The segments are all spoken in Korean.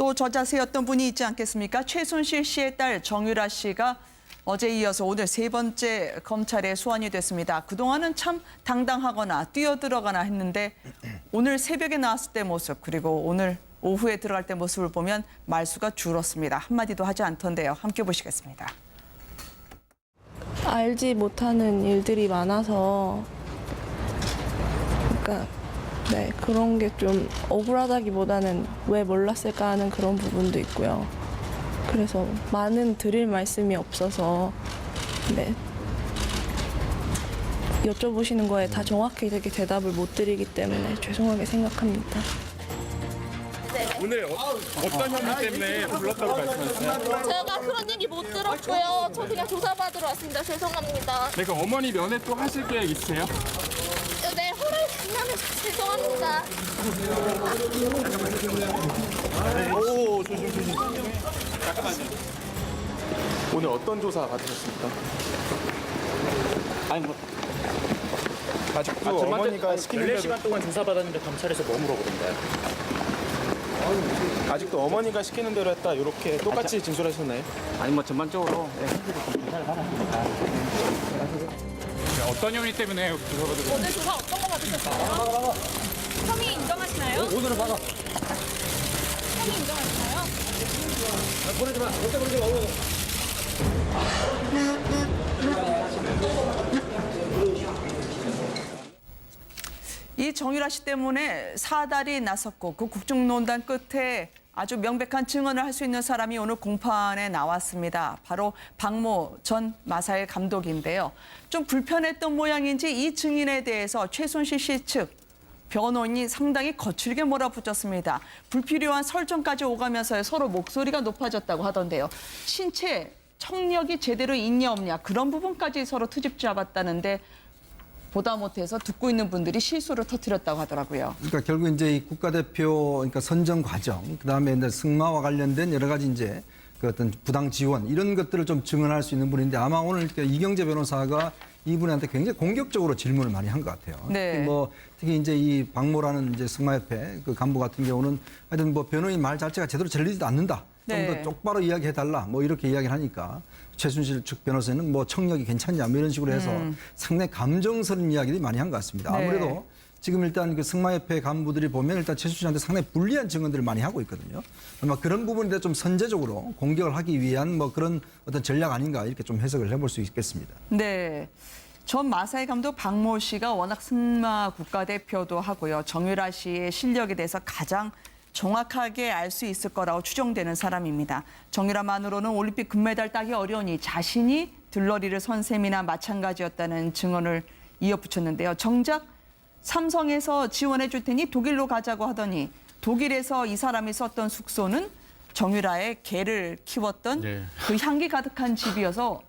또 저자세였던 분이 있지 않겠습니까? 최순실 씨의 딸 정유라 씨가 어제 이어서 오늘 세 번째 검찰에 소환이 됐습니다. 그동안은 참 당당하거나 뛰어들어가나 했는데 오늘 새벽에 나왔을 때 모습 그리고 오늘 오후에 들어갈 때 모습을 보면 말수가 줄었습니다. 한마디도 하지 않던데요. 함께 보시겠습니다. 알지 못하는 일들이 많아서 그러니까 그런 게 좀 억울하다기보다는 왜 몰랐을까 하는 그런 부분도 있고요. 그래서 많은 드릴 말씀이 없어서 여쭤보시는 거에 다 정확하게 대답을 못 드리기 때문에 죄송하게 생각합니다. 오늘 어떤 혐의 때문에 불렀다고 말씀하셨어요? 제가 그런 얘기 못 들었고요. 저 그냥 조사받으러 왔습니다. 죄송합니다. 네, 그럼 어머니 면회 또 하실 계획 있으세요? 네, 허락이 된다면 죄송합니다. 오, 조심. 잠깐만요. 오늘 어떤 조사 받으셨습니까? 아니 뭐 아직도 어머니가 시키는 대로 14시간 동안 조사받았는데 검찰에서 뭐 물어보던가요? 아직도 어머니가 시키는 대로 했다 이렇게 똑같이 진술하셨나요? 아니 뭐 전반적으로 현실을 좀 조사를 받았으니까. 어떤 혐의 때문에 조사받으셨어요? 오늘 조사 어떤 거 받으셨어요? 혐의 인정하시나요? 오늘은 받아. 혐의 인정하시나요? 보내지 마. 절대 보내지 마. 이 정유라 씨 때문에 사달이 나섰고 그 국정농단 끝에 아주 명백한 증언을 할 수 있는 사람이 오늘 공판에 나왔습니다. 바로 박모 전 마사일 감독인데요. 좀 불편했던 모양인지 이 증인에 대해서 최순실 씨 측 변호인이 상당히 거칠게 몰아붙였습니다. 불필요한 설정까지 오가면서 서로 목소리가 높아졌다고 하던데요. 신체 청력이 제대로 있냐 없냐 그런 부분까지 서로 트집 잡았다는데 보다 못해서 듣고 있는 분들이 실수를 터뜨렸다고 하더라고요. 그러니까 결국 이제 이 국가대표 그러니까 선정 과정, 그다음에 이제 승마와 관련된 여러 가지 이제 그 어떤 부당 지원 이런 것들을 좀 증언할 수 있는 분인데 아마 오늘 이경재 변호사가 이분한테 굉장히 공격적으로 질문을 많이 한 것 같아요. 네. 특히 이제 이 박모라는 이제 승마협회 그 간부 같은 경우는 하여튼 뭐 변호인 말 자체가 제대로 들리지도 않는다. 좀 더 네. 똑바로 이야기해달라. 뭐 이렇게 이야기를 하니까 최순실 측 변호사는 뭐 청력이 괜찮냐 뭐 이런 식으로 해서 상당히 감정스러운 이야기들이 많이 한 것 같습니다. 네. 아무래도 지금 일단 그 승마협회 간부들이 보면 일단 최순실한테 상당히 불리한 증언들을 많이 하고 있거든요. 아마 그런 부분에 대해 좀 선제적으로 공격을 하기 위한 뭐 그런 어떤 전략 아닌가 이렇게 좀 해석을 해볼 수 있겠습니다. 네. 전 마사일 감독 박모 씨가 워낙 승마 국가대표도 하고요. 정유라 씨의 실력에 대해서 가장 정확하게 알 수 있을 거라고 추정되는 사람입니다. 정유라만으로는 올림픽 금메달 따기 어려우니 자신이 들러리를 선 셈이나 마찬가지였다는 증언을 이어붙였는데요. 정작 삼성에서 지원해 줄 테니 독일로 가자고 하더니 독일에서 이 사람이 썼던 숙소는 정유라의 개를 키웠던 그 향기 가득한 집이어서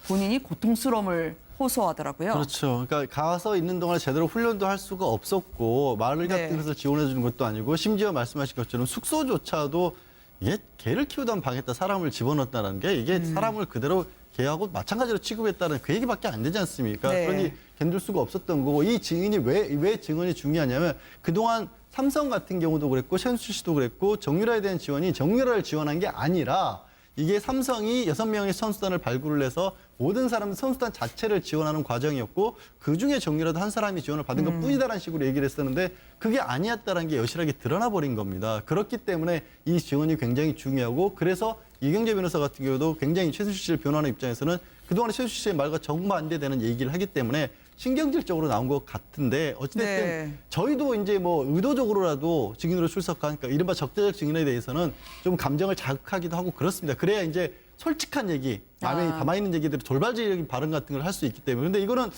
본인이 고통스러움을 호소하더라고요. 그렇죠. 그러니까 가서 있는 동안에 제대로 훈련도 할 수가 없었고 말을 같은 네. 것을 지원해 주는 것도 아니고 심지어 말씀하신 것처럼 숙소조차도 이게 개를 키우던 방에다 사람을 집어넣었다는 게 이게 사람을 그대로 개하고 마찬가지로 취급했다는 그 얘기밖에 안 되지 않습니까? 네. 그러니 견딜 수가 없었던 거고 이 증인이 왜 증언이 중요하냐면 그동안 삼성 같은 경우도 그랬고 최순실 씨도 그랬고 정유라에 대한 지원이 정유라를 지원한 게 아니라 이게 삼성이 6명의 선수단을 발굴을 해서 모든 사람 선수단 자체를 지원하는 과정이었고 그중에 정유라도 한 사람이 지원을 받은 것뿐이다라는 식으로 얘기를 했었는데 그게 아니었다는 게 여실하게 드러나 버린 겁니다. 그렇기 때문에 이 지원이 굉장히 중요하고 그래서 이경재 변호사 같은 경우도 굉장히 최순실 씨를 변호하는 입장에서는 그동안에 최순실 씨의 말과 정반대되는 얘기를 하기 때문에 신경질적으로 나온 것 같은데 어찌됐든 네. 저희도 이제 뭐 의도적으로라도 증인으로 출석하니까 이른바 적대적 증인에 대해서는 좀 감정을 자극하기도 하고 그렇습니다. 그래야 이제 솔직한 얘기, 마음에 담아있는 얘기들을 돌발적인 발언 같은 걸 할 수 있기 때문에. 근데 이거는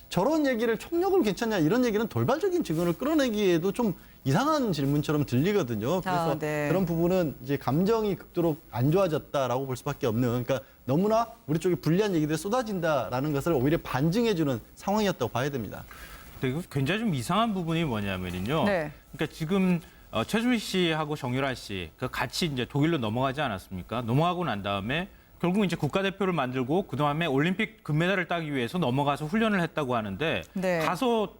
저런 얘기를 총력을 괜찮냐 이런 얘기는 돌발적인 증언을 끌어내기에도 좀 이상한 질문처럼 들리거든요. 그래서 네. 그런 부분은 이제 감정이 극도로 안 좋아졌다라고 볼 수밖에 없는 그러니까 너무나 우리 쪽에 불리한 얘기들이 쏟아진다라는 것을 오히려 반증해주는 상황이었다고 봐야 됩니다. 근데 이거 굉장히 좀 이상한 부분이 뭐냐면요. 네. 그러니까 지금 최순실 씨하고 정유라 씨 같이 이제 독일로 넘어가지 않았습니까? 넘어가고 난 다음에 결국 이제 국가대표를 만들고 그다음에 올림픽 금메달을 따기 위해서 넘어가서 훈련을 했다고 하는데 네. 가서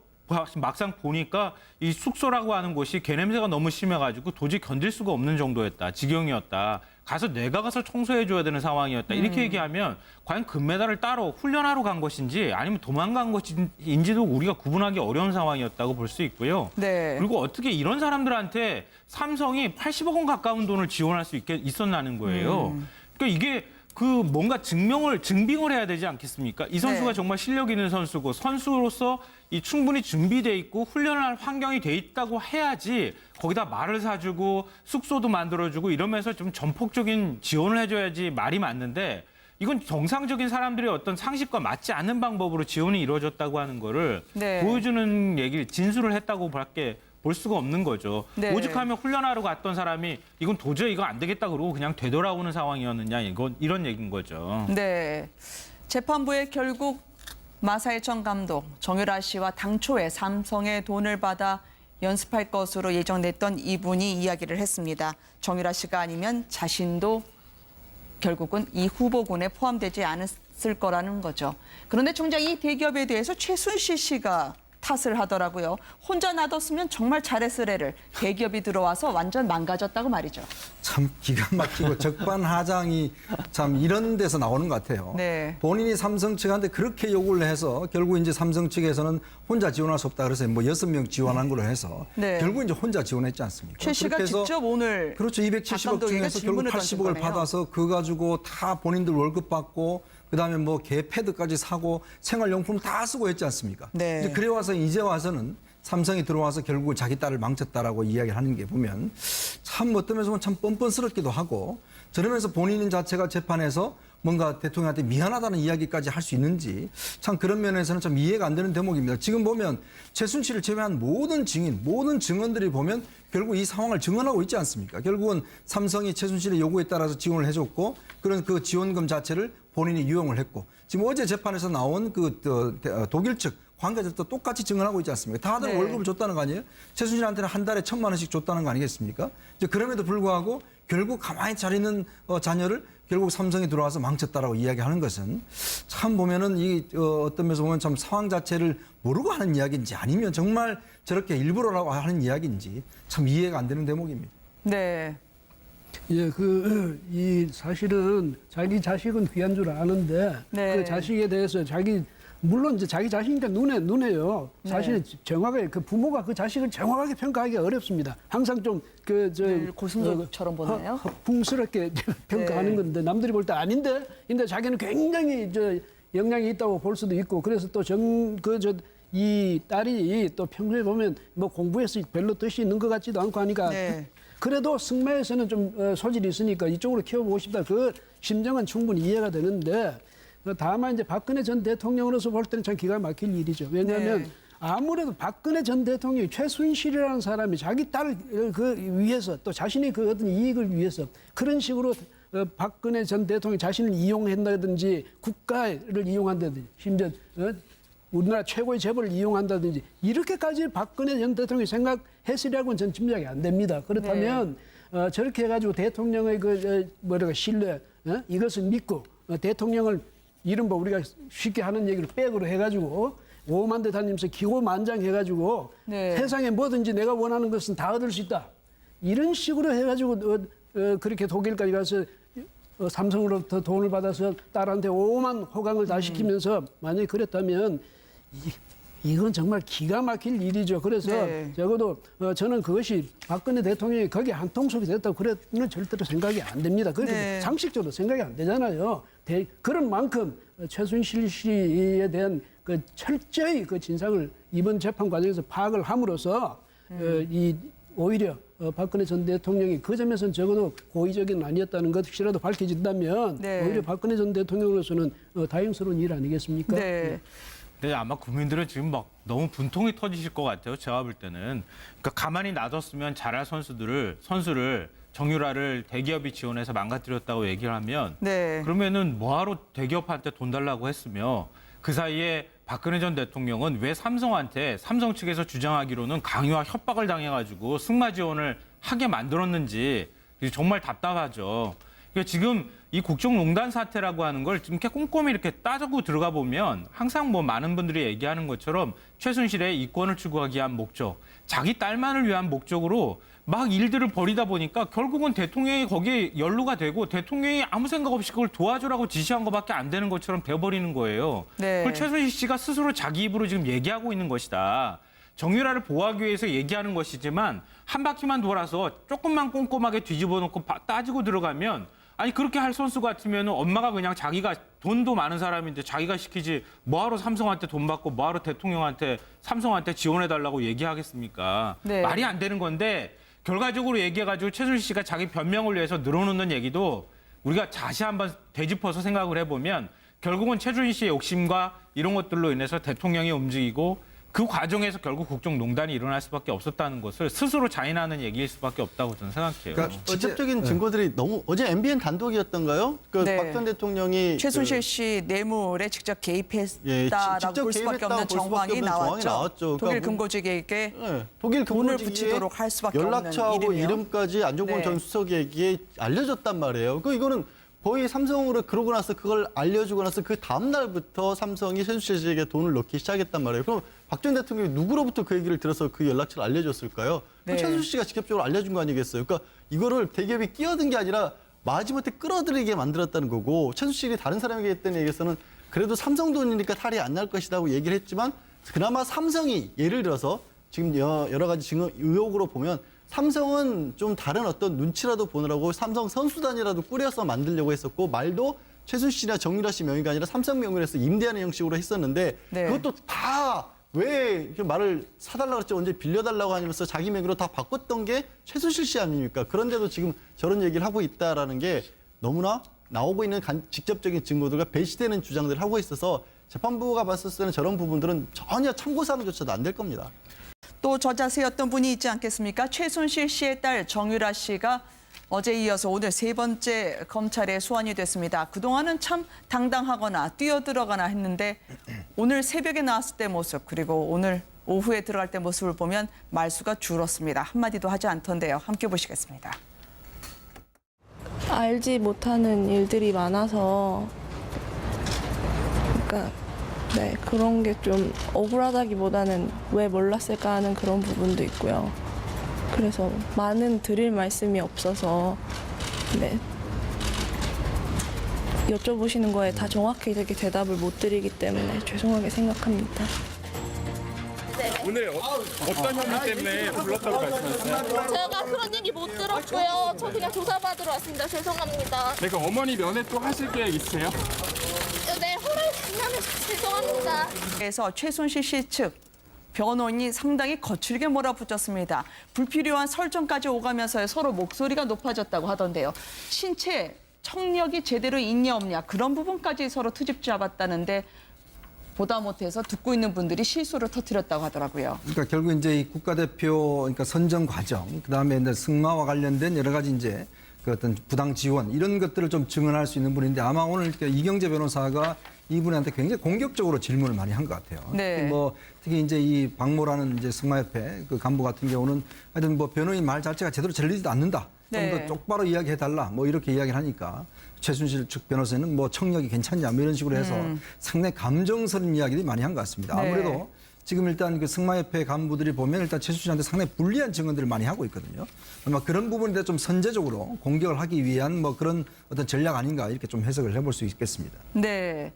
막상 보니까 이 숙소라고 하는 곳이 개냄새가 너무 심해가지고 도저히 견딜 수가 없는 정도였다. 지경이었다. 가서 내가 가서 청소해줘야 되는 상황이었다. 이렇게 얘기하면 과연 금메달을 따로 훈련하러 간 것인지 아니면 도망간 것인지도 우리가 구분하기 어려운 상황이었다고 볼 수 있고요. 네. 그리고 어떻게 이런 사람들한테 삼성이 80억 원 가까운 돈을 지원할 수 있었나는 거예요. 그러니까 이게 그 뭔가 증빙을 해야 되지 않겠습니까? 이 선수가 네. 정말 실력 있는 선수고 선수로서 이 충분히 준비돼 있고 훈련할 환경이 돼 있다고 해야지 거기다 말을 사주고 숙소도 만들어주고 이러면서 좀 전폭적인 지원을 해줘야지 말이 맞는데 이건 정상적인 사람들의 어떤 상식과 맞지 않는 방법으로 지원이 이루어졌다고 하는 거를 네. 보여주는 얘기를 진술을 했다고 밖에 볼 수가 없는 거죠. 네. 오죽하면 훈련하러 갔던 사람이 이건 도저히 이거 안 되겠다 그러고 그냥 되돌아오는 상황이었느냐 이런 얘기인 거죠. 네. 재판부에 결국 마사의 전 감독 정유라 씨와 당초에 삼성의 돈을 받아 연습할 것으로 예정됐던 이분이 이야기를 했습니다. 정유라 씨가 아니면 자신도 결국은 이 후보군에 포함되지 않았을 거라는 거죠. 그런데 정작 이 대기업에 대해서 최순실 씨가 탓을 하더라고요. 혼자 놔뒀으면 정말 잘했을 애를 대기업이 들어와서 완전 망가졌다고 말이죠. 참 기가 막히고 적반하장이 참 이런 데서 나오는 것 같아요. 네. 본인이 삼성 측한테 그렇게 요구를 해서 결국 이제 삼성 측에서는 혼자 지원할 수 없다 그래서 뭐 6명 지원한 걸로 해서 네. 결국 이제 혼자 지원했지 않습니까? 최 씨가 그렇게 해서 직접 오늘 그렇죠. 270억 중에서 결국 80억을 받아서 그거 가지고 다 본인들 월급 받고 그다음에 뭐 개패드까지 사고 생활용품 다 쓰고 했지 않습니까? 네. 이제 그래 와서 이제 와서는 삼성이 들어와서 결국 자기 딸을 망쳤다라고 이야기를 하는 게 보면 참 어떤 면에서 보면 참 뻔뻔스럽기도 하고 저러면서 본인 자체가 재판에서 뭔가 대통령한테 미안하다는 이야기까지 할 수 있는지 참 그런 면에서는 참 이해가 안 되는 대목입니다. 지금 보면 최순실을 제외한 모든 증인, 모든 증언들이 보면 결국 이 상황을 증언하고 있지 않습니까? 결국은 삼성이 최순실의 요구에 따라서 지원을 해줬고 그런 그 지원금 자체를 본인이 유용을 했고 지금 어제 재판에서 나온 그 독일 측 관계자들도 똑같이 증언하고 있지 않습니까? 다들 네. 월급을 줬다는 거 아니에요? 최순실한테는 한 달에 1,000만 원씩 줬다는 거 아니겠습니까? 이제 그럼에도 불구하고 결국 가만히 잘 있는 자녀를 결국 삼성이 들어와서 망쳤다라고 이야기하는 것은 참 보면은 이 어떤 면에서 보면 참 상황 자체를 모르고 하는 이야기인지 아니면 정말 저렇게 일부러라고 하는 이야기인지 참 이해가 안 되는 대목입니다. 네. 예, 이 사실은 자기 자식은 귀한 줄 아는데 네. 그 자식에 대해서 물론 이제 자기 자식이니까 눈에요. 사실 정확하게 그 부모가 그 자식을 정확하게 평가하기가 어렵습니다. 항상 좀 늘 고슴도치처럼 보나요? 붕스럽게 평가하는 건데 남들이 볼 때 아닌데 근데 자기는 굉장히 영향이 있다고 볼 수도 있고 그래서 또 이 딸이 또 평소에 보면 뭐 공부해서 별로 뜻이 있는 것 같지도 않고 하니까 네. 그래도 승마에서는 좀 소질이 있으니까 이쪽으로 키워보고 싶다. 그 심정은 충분히 이해가 되는데 다만 이제 박근혜 전 대통령으로서 볼 때는 참 기가 막힐 일이죠. 왜냐하면 네. 아무래도 박근혜 전 대통령이 최순실이라는 사람이 자기 딸을 위해서 또 자신의 그 어떤 이익을 위해서 그런 식으로 박근혜 전 대통령이 자신을 이용한다든지 국가를 이용한다든지 심지어 우리나라 최고의 재벌을 이용한다든지 이렇게까지 박근혜 전 대통령이 생각했으리라고는 전 짐작이 안 됩니다. 그렇다면 저렇게 해가지고 대통령의 신뢰 이것을 믿고 대통령을 이른바 우리가 쉽게 하는 얘기를 백으로 해가지고 오만대 다니면서 기고만장해가지고 네. 세상에 뭐든지 내가 원하는 것은 다 얻을 수 있다. 이런 식으로 해가지고 그렇게 독일까지 가서 삼성으로부터 돈을 받아서 딸한테 오만 호강을 다 시키면서 만약에 그랬다면 이건 정말 기가 막힐 일이죠. 그래서 네. 적어도 저는 그것이 박근혜 대통령이 거기에 한통속이 됐다고 그래는 절대로 생각이 안 됩니다. 그렇게 네. 상식적으로 생각이 안 되잖아요. 그런 만큼 최순실 씨에 대한 그 철저히 그 진상을 이번 재판 과정에서 파악을 함으로써 오히려 박근혜 전 대통령이 그 점에서는 적어도 고의적인 아니었다는 것이라도 밝혀진다면 네. 오히려 박근혜 전 대통령으로서는 다행스러운 일 아니겠습니까? 네. 근데 아마 국민들은 지금 막 너무 분통이 터지실 것 같아요. 제가 볼 때는. 그러니까 가만히 놔뒀으면 잘할 선수를 정유라를 대기업이 지원해서 망가뜨렸다고 얘기를 하면 네. 그러면은 뭐하러 대기업한테 돈 달라고 했으며 그 사이에 박근혜 전 대통령은 왜 삼성 측에서 주장하기로는 강요와 협박을 당해가지고 승마 지원을 하게 만들었는지 정말 답답하죠. 그러니까 지금 이 국정농단 사태라고 하는 걸 좀 이렇게 꼼꼼히 이렇게 따지고 들어가 보면 항상 뭐 많은 분들이 얘기하는 것처럼 최순실의 이권을 추구하기 위한 목적, 자기 딸만을 위한 목적으로 막 일들을 벌이다 보니까 결국은 대통령이 거기에 연루가 되고 대통령이 아무 생각 없이 그걸 도와주라고 지시한 것밖에 안 되는 것처럼 돼버리는 거예요. 네. 그걸 최순실 씨가 스스로 자기 입으로 지금 얘기하고 있는 것이다. 정유라를 보호하기 위해서 얘기하는 것이지만 한 바퀴만 돌아서 조금만 꼼꼼하게 뒤집어 놓고 따지고 들어가면 아니 그렇게 할 선수 같으면 엄마가 그냥 자기가 돈도 많은 사람인데 자기가 시키지 뭐하러 삼성한테 돈 받고 뭐하러 대통령한테 삼성한테 지원해달라고 얘기하겠습니까? 네. 말이 안 되는 건데 결과적으로 얘기해가지고 최순실 씨가 자기 변명을 위해서 늘어놓는 얘기도 우리가 다시 한번 되짚어서 생각을 해보면 결국은 최순실 씨의 욕심과 이런 것들로 인해서 대통령이 움직이고 그 과정에서 결국 국정농단이 일어날 수밖에 없었다는 것을 스스로 자인하는 얘기일 수밖에 없다고 저는 생각해요. 그러니까 직접적인 증거들이 너무 어제 MBN 단독이었던가요? 그 네. 박 전 대통령이 최순실 씨 뇌물에 직접 개입했다라고 직접 볼 수밖에 개입했다고 없는 볼 수밖에 정황이 없는 정황이 나왔죠. 독일 그러니까 금고직에게 독일 돈을 금고직에 붙이도록 할 수밖에 연락처하고 없는 일이며. 이름까지 안종범 네. 전 수석에게 알려줬단 말이에요. 이거는 거의 삼성으로 그러고 나서 그걸 알려주고 나서 그 다음 날부터 삼성이 최순실 씨에게 돈을 넣기 시작했단 말이에요. 그럼 박 전 대통령이 누구로부터 그 얘기를 들어서 그 연락처를 알려줬을까요? 네. 최순실 씨가 직접적으로 알려준 거 아니겠어요? 그러니까 이거를 대기업이 끼어든 게 아니라 마지못해 끌어들이게 만들었다는 거고 최순실이 다른 사람에게 했던 얘기에서는 그래도 삼성 돈이니까 탈이 안 날 것이라고 얘기를 했지만 그나마 삼성이 예를 들어서 지금 여러 가지 증거 의혹으로 보면 삼성은 좀 다른 어떤 눈치라도 보느라고 삼성 선수단이라도 꾸려서 만들려고 했었고 말도 최순실 씨나 정유라 씨 명의가 아니라 삼성 명의로 해서 임대하는 형식으로 했었는데 네. 그것도 다 왜 이렇게 말을 사달라고 그랬지 언제 빌려달라고 하면서 자기 명의로 다 바꿨던 게 최순실 씨 아닙니까? 그런데도 지금 저런 얘기를 하고 있다라는 게 너무나 나오고 있는 직접적인 증거들과 배치되는 주장들을 하고 있어서 재판부가 봤을 때는 저런 부분들은 전혀 참고사항조차도 안 될 겁니다. 또 저자세였던 분이 있지 않겠습니까? 최순실 씨의 딸 정유라 씨가 어제 이어서 오늘 세 번째 검찰에 소환이 됐습니다. 그동안은 참 당당하거나 뛰어들어가나 했는데 오늘 새벽에 나왔을 때 모습 그리고 오늘 오후에 들어갈 때 모습을 보면 말수가 줄었습니다. 한마디도 하지 않던데요. 함께 보시겠습니다. 알지 못하는 일들이 많아서 그러니까 네, 그런 게 좀 억울하다기보다는 왜 몰랐을까 하는 그런 부분도 있고요. 그래서 많은 드릴 말씀이 없어서 네, 여쭤보시는 거에 다 정확히 이렇게 대답을 못 드리기 때문에 죄송하게 생각합니다. 오늘 어떤 혐의 때문에 불렀다고 말씀하셨어요? 제가 그런 얘기 못 들었고요. 저 그냥 조사받으러 왔습니다. 죄송합니다. 그러니까 어머니 면회 또 하실 계획 있으세요? 네, 허락하면 죄송합니다. 그래서 최순실 씨 측 변호인이 상당히 거칠게 몰아붙였습니다. 불필요한 설정까지 오가면서 서로 목소리가 높아졌다고 하던데요. 신체 청력이 제대로 있냐 없냐 그런 부분까지 서로 트집 잡았다는데 보다 못해서 듣고 있는 분들이 실수를 터뜨렸다고 하더라고요. 그러니까 결국 이제 이 국가대표 그러니까 선정 과정, 그다음에 이제 승마와 관련된 여러 가지 이제 그 어떤 부당 지원 이런 것들을 좀 증언할 수 있는 분인데 아마 오늘 이렇게 이경재 변호사가 이분한테 굉장히 공격적으로 질문을 많이 한 것 같아요. 네. 특히 이제 이 박모라는 이제 승마협회 그 간부 같은 경우는 하여튼 뭐 변호인 말 자체가 제대로 들리지도 않는다. 좀 더 네. 똑바로 이야기해달라. 뭐 이렇게 이야기를 하니까 최순실 측 변호사는 뭐 청력이 괜찮냐 뭐 이런 식으로 해서 상당히 감정스러운 이야기들이 많이 한 것 같습니다. 네. 아무래도 지금 일단 그 승마협회 간부들이 보면 일단 최순실한테 상당히 불리한 증언들을 많이 하고 있거든요. 아마 그런 부분에 대해 좀 선제적으로 공격을 하기 위한 뭐 그런 어떤 전략 아닌가 이렇게 좀 해석을 해볼 수 있겠습니다. 네.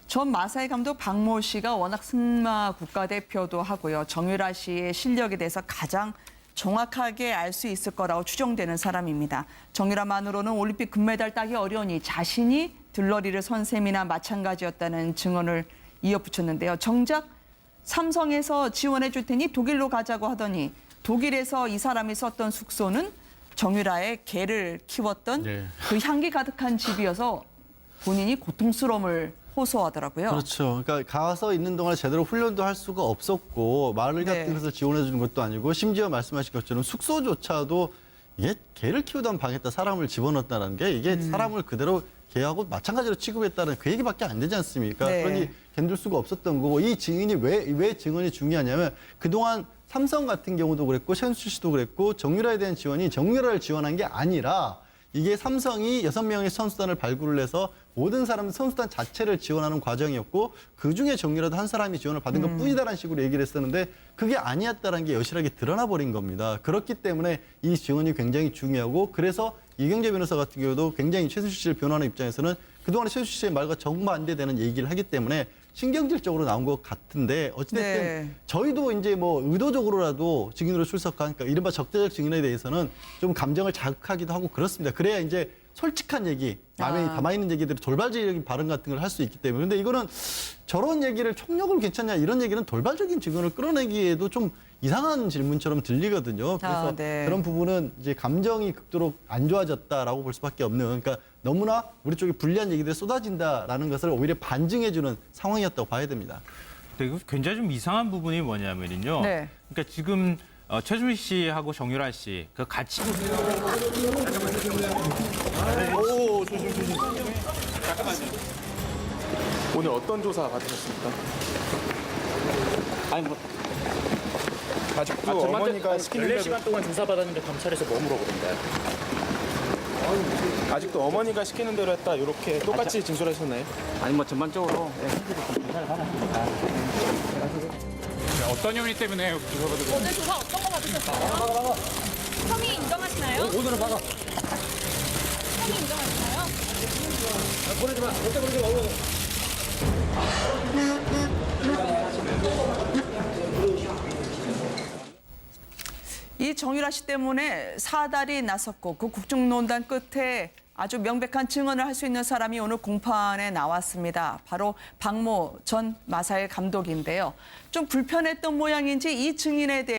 전 마사회 감독 박모 씨가 워낙 승마 국가대표도 하고요. 정유라 씨의 실력에 대해서 가장 정확하게 알 수 있을 거라고 추정되는 사람입니다. 정유라만으로는 올림픽 금메달 따기 어려우니 자신이 들러리를 선 셈이나 마찬가지였다는 증언을 이어붙였는데요. 정작 삼성에서 지원해 줄 테니 독일로 가자고 하더니 독일에서 이 사람이 썼던 숙소는 정유라의 개를 키웠던 네. 그 향기 가득한 집이어서 본인이 고통스러움을 호소하더라고요. 그렇죠. 그러니까 가서 있는 동안 제대로 훈련도 할 수가 없었고 말을 같은 네. 것을 지원해 주는 것도 아니고 심지어 말씀하신 것처럼 숙소조차도 이게 개를 키우던 방에다 사람을 집어넣었다는 게 이게 사람을 그대로 개하고 마찬가지로 취급했다는 그 얘기밖에 안 되지 않습니까? 네. 그러니 견딜 수가 없었던 거고 이 증인이 왜 증언이 중요하냐면 그동안 삼성 같은 경우도 그랬고 최순실 씨도 그랬고 정유라에 대한 지원이 정유라를 지원한 게 아니라 이게 삼성이 6명의 선수단을 발굴을 해서 모든 사람 선수단 자체를 지원하는 과정이었고 그중에 정유라도 한 사람이 지원을 받은 것뿐이다라는 식으로 얘기를 했었는데 그게 아니었다는 게 여실하게 드러나 버린 겁니다. 그렇기 때문에 이 지원이 굉장히 중요하고 그래서 이경재 변호사 같은 경우도 굉장히 최순실 씨를 변호하는 입장에서는 그동안에 최순실 씨의 말과 정반대되는 얘기를 하기 때문에 신경질적으로 나온 것 같은데 어찌됐든 네. 저희도 이제 뭐 의도적으로라도 증인으로 출석하니까 이른바 적대적 증인에 대해서는 좀 감정을 자극하기도 하고 그렇습니다. 그래야 이제 솔직한 얘기, 마음에 담아있는 얘기들이 돌발적인 발언 같은 걸 할 수 있기 때문에. 근데 이거는 저런 얘기를 총력으로 괜찮냐 이런 얘기는 돌발적인 증언을 끌어내기에도 좀 이상한 질문처럼 들리거든요. 그래서 네. 그런 부분은 이제 감정이 극도로 안 좋아졌다라고 볼 수밖에 없는 그러니까 너무나 우리 쪽에 불리한 얘기들이 쏟아진다라는 것을 오히려 반증해주는 상황이었다고 봐야 됩니다. 근데 이거 굉장히 좀 이상한 부분이 뭐냐면요. 네. 그러니까 지금 최순실 씨하고 정유라 씨 그 같이 오, 조심. 잠깐만요. 오늘 어떤 조사 받으셨습니까? 아니 뭐 아직도 어머니가 시키는 대로 14시간 동안 조사받았는데 검찰에서 뭐 물어보던가요? 아직도 어머니가 시키는 대로 했다 이렇게 똑같이 진술하셨나요? 아니 뭐 전반적으로 조사를 받았으니까. 어떤 혐의 때문에 조사받은 오늘 조사 어떤 거 받으셨어요? 혐의 인정하시나요? 오늘은 받아. 혐의 인정하시나요? 보내지 마. 절대 보내지 마. 이 정유라 씨 때문에 사달이 나섰고 그 국정농단 끝에 아주 명백한 증언을 할 수 있는 사람이 오늘 공판에 나왔습니다. 바로 박모 전 마사일 감독인데요. 좀 불편했던 모양인지 이 증인에 대해